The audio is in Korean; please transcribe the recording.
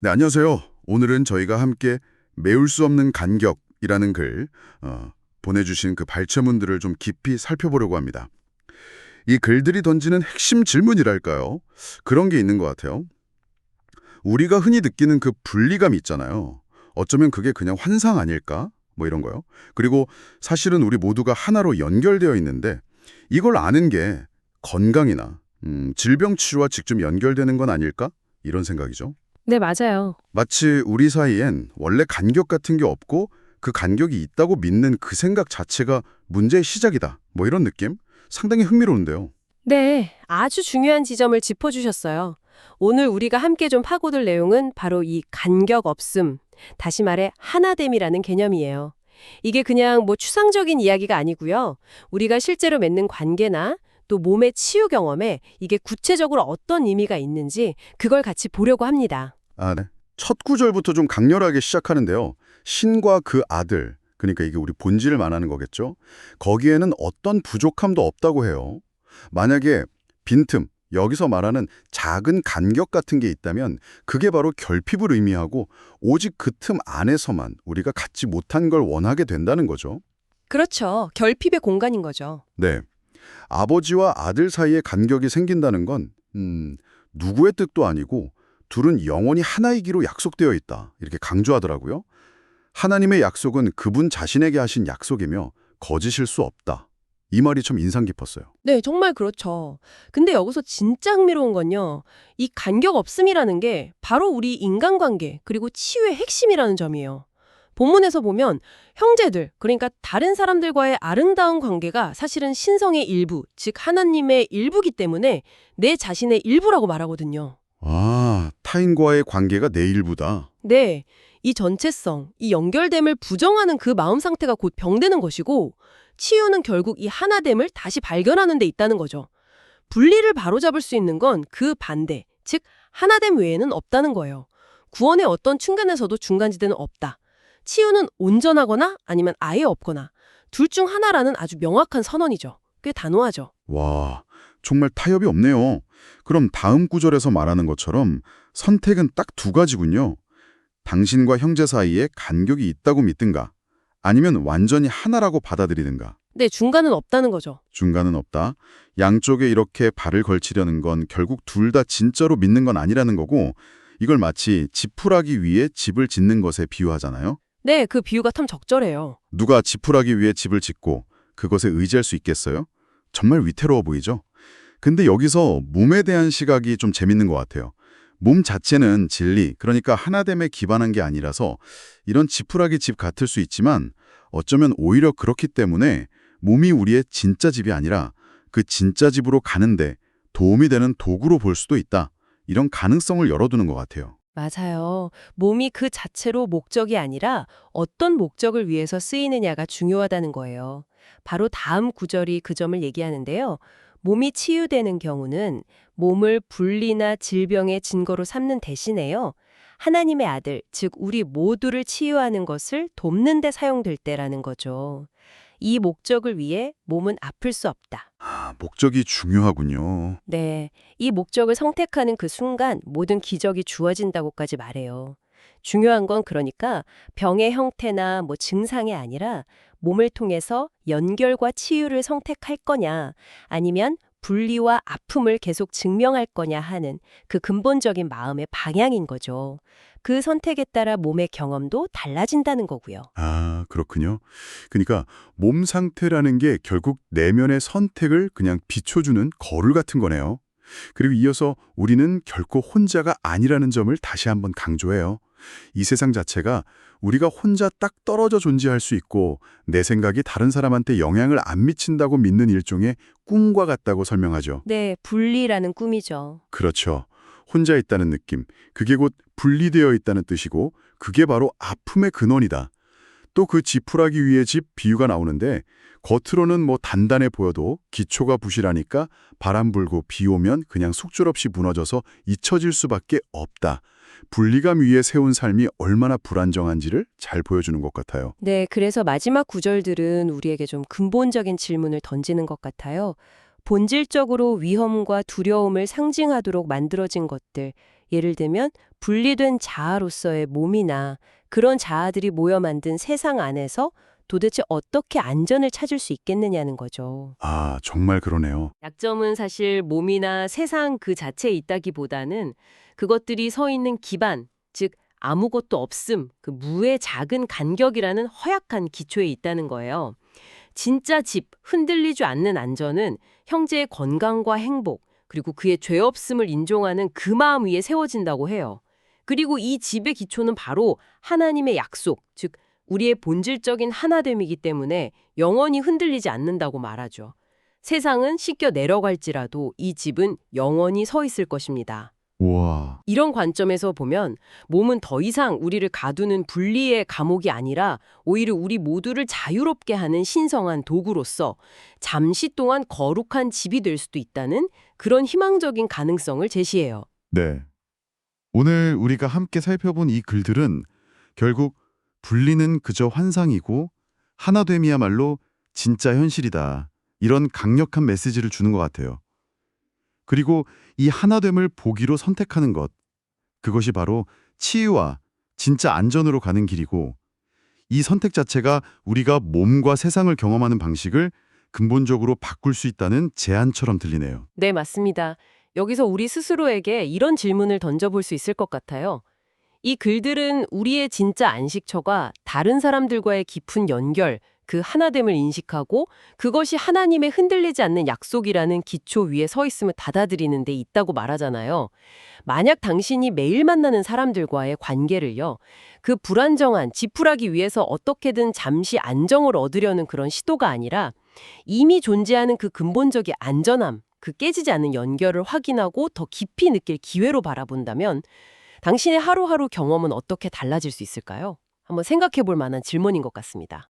네, 안녕하세요. 오늘은 저희가 함께 메울 수 없는 간격이라는 글 보내주신 그 발췌문들을 좀 깊이 살펴보려고 합니다. 이 글들이 던지는 핵심 질문이랄까요? 그런 게 있는 것 같아요. 우리가 흔히 느끼는 그 분리감 있잖아요. 어쩌면 그게 그냥 환상 아닐까? 뭐 이런 거요. 그리고 사실은 우리 모두가 하나로 연결되어 있는데 이걸 아는 게 건강이나 질병 치료와 직접 연결되는 건 아닐까? 이런 생각이죠. 네, 맞아요. 마치 우리 사이엔 원래 간격 같은 게 없고 그 간격이 있다고 믿는 그 생각 자체가 문제의 시작이다. 뭐 이런 느낌? 상당히 흥미로운데요. 네, 아주 중요한 지점을 짚어주셨어요. 오늘 우리가 함께 좀 파고들 내용은 바로 이 간격 없음, 다시 말해 하나됨이라는 개념이에요. 이게 그냥 뭐 추상적인 이야기가 아니고요. 우리가 실제로 맺는 관계나 또 몸의 치유 경험에 이게 구체적으로 어떤 의미가 있는지 그걸 같이 보려고 합니다. 아, 네. 첫 구절부터 좀 강렬하게 시작하는데요. 신과 그 아들, 그러니까 이게 우리 본질을 말하는 거겠죠. 거기에는 어떤 부족함도 없다고 해요. 만약에 빈틈, 여기서 말하는 작은 간격 같은 게 있다면 그게 바로 결핍을 의미하고 오직 그 틈 안에서만 우리가 갖지 못한 걸 원하게 된다는 거죠. 그렇죠. 결핍의 공간인 거죠. 네. 아버지와 아들 사이에 간격이 생긴다는 건 누구의 뜻도 아니고 둘은 영원히 하나이기로 약속되어 있다. 이렇게 강조하더라고요. 하나님의 약속은 그분 자신에게 하신 약속이며 거짓일 수 없다. 이 말이 참 인상 깊었어요. 네, 정말 그렇죠. 근데 여기서 진짜 흥미로운 건요. 이 간격 없음이라는 게 바로 우리 인간관계 그리고 치유의 핵심이라는 점이에요. 본문에서 보면 형제들, 그러니까 다른 사람들과의 아름다운 관계가 사실은 신성의 일부, 즉 하나님의 일부기 때문에 내 자신의 일부라고 말하거든요. 아, 타인과의 관계가 내 일부다. 네, 이 전체성, 이 연결됨을 부정하는 그 마음 상태가 곧 병되는 것이고 치유는 결국 이 하나됨을 다시 발견하는 데 있다는 거죠. 분리를 바로잡을 수 있는 건 그 반대, 즉 하나됨 외에는 없다는 거예요. 구원의 어떤 충간에서도 중간지대는 없다. 치유는 온전하거나 아니면 아예 없거나 둘 중 하나라는 아주 명확한 선언이죠. 꽤 단호하죠. 와, 정말 타협이 없네요. 그럼 다음 구절에서 말하는 것처럼 선택은 딱 두 가지군요. 당신과 형제 사이에 간격이 있다고 믿든가 아니면 완전히 하나라고 받아들이든가. 네, 중간은 없다는 거죠. 중간은 없다. 양쪽에 이렇게 발을 걸치려는 건 결국 둘 다 진짜로 믿는 건 아니라는 거고 이걸 마치 지푸라기 위에 집을 짓는 것에 비유하잖아요. 네, 그 비유가 참 적절해요. 누가 지푸라기 위에 집을 짓고 그것에 의지할 수 있겠어요? 정말 위태로워 보이죠? 근데 여기서 몸에 대한 시각이 좀 재밌는 것 같아요. 몸 자체는 진리, 그러니까 하나됨에 기반한 게 아니라서 이런 지푸라기 집 같을 수 있지만 어쩌면 오히려 그렇기 때문에 몸이 우리의 진짜 집이 아니라 그 진짜 집으로 가는데 도움이 되는 도구로 볼 수도 있다. 이런 가능성을 열어두는 것 같아요. 맞아요. 몸이 그 자체로 목적이 아니라 어떤 목적을 위해서 쓰이느냐가 중요하다는 거예요. 바로 다음 구절이 그 점을 얘기하는데요. 몸이 치유되는 경우는 몸을 분리나 질병의 증거로 삼는 대신에요. 하나님의 아들, 즉 우리 모두를 치유하는 것을 돕는 데 사용될 때라는 거죠. 이 목적을 위해 몸은 아플 수 없다. 아, 목적이 중요하군요. 네, 이 목적을 선택하는 그 순간 모든 기적이 주어진다고까지 말해요. 중요한 건 그러니까 병의 형태나 뭐 증상이 아니라 몸을 통해서 연결과 치유를 선택할 거냐, 아니면 분리와 아픔을 계속 증명할 거냐 하는 그 근본적인 마음의 방향인 거죠. 그 선택에 따라 몸의 경험도 달라진다는 거고요. 아, 그렇군요. 그러니까 몸 상태라는 게 결국 내면의 선택을 그냥 비춰주는 거울 같은 거네요. 그리고 이어서 우리는 결코 혼자가 아니라는 점을 다시 한번 강조해요. 이 세상 자체가 우리가 혼자 딱 떨어져 존재할 수 있고 내 생각이 다른 사람한테 영향을 안 미친다고 믿는 일종의 꿈과 같다고 설명하죠. 네, 분리라는 꿈이죠. 그렇죠. 혼자 있다는 느낌. 그게 곧 분리되어 있다는 뜻이고 그게 바로 아픔의 근원이다. 또 그 지푸라기 위에 집 비유가 나오는데 겉으로는 뭐 단단해 보여도 기초가 부실하니까 바람 불고 비 오면 그냥 속절없이 무너져서 잊혀질 수밖에 없다. 분리감 위에 세운 삶이 얼마나 불안정한지를 잘 보여주는 것 같아요. 네, 그래서 마지막 구절들은 우리에게 좀 근본적인 질문을 던지는 것 같아요. 본질적으로 위험과 두려움을 상징하도록 만들어진 것들, 예를 들면 분리된 자아로서의 몸이나 그런 자아들이 모여 만든 세상 안에서 도대체 어떻게 안전을 찾을 수 있겠느냐는 거죠. 아, 정말 그러네요. 약점은 사실 몸이나 세상 그 자체에 있다기보다는 그것들이 서 있는 기반, 즉 아무것도 없음, 그 무의 작은 간격이라는 허약한 기초에 있다는 거예요. 진짜 집, 흔들리지 않는 안전은 형제의 건강과 행복, 그리고 그의 죄 없음을 인정하는 그 마음 위에 세워진다고 해요. 그리고 이 집의 기초는 바로 하나님의 약속, 즉 우리의 본질적인 하나됨이기 때문에 영원히 흔들리지 않는다고 말하죠. 세상은 씻겨 내려갈지라도 이 집은 영원히 서 있을 것입니다. 우와. 이런 관점에서 보면 몸은 더 이상 우리를 가두는 분리의 감옥이 아니라 오히려 우리 모두를 자유롭게 하는 신성한 도구로서 잠시 동안 거룩한 집이 될 수도 있다는 그런 희망적인 가능성을 제시해요. 네. 오늘 우리가 함께 살펴본 이 글들은 결국 분리는 그저 환상이고 하나됨이야말로 진짜 현실이다. 이런 강력한 메시지를 주는 것 같아요. 그리고 이 하나됨을 보기로 선택하는 것, 그것이 바로 치유와 진짜 안전으로 가는 길이고, 이 선택 자체가 우리가 몸과 세상을 경험하는 방식을 근본적으로 바꿀 수 있다는 제안처럼 들리네요. 네, 맞습니다. 여기서 우리 스스로에게 이런 질문을 던져볼 수 있을 것 같아요. 이 글들은 우리의 진짜 안식처가 다른 사람들과의 깊은 연결, 그 하나됨을 인식하고 그것이 하나님의 흔들리지 않는 약속이라는 기초 위에 서 있음을 받아들이는 데 있다고 말하잖아요. 만약 당신이 매일 만나는 사람들과의 관계를요, 그 불안정한 지푸라기 위에서 어떻게든 잠시 안정을 얻으려는 그런 시도가 아니라 이미 존재하는 그 근본적인 안전함, 그 깨지지 않는 연결을 확인하고 더 깊이 느낄 기회로 바라본다면 당신의 하루하루 경험은 어떻게 달라질 수 있을까요? 한번 생각해 볼 만한 질문인 것 같습니다.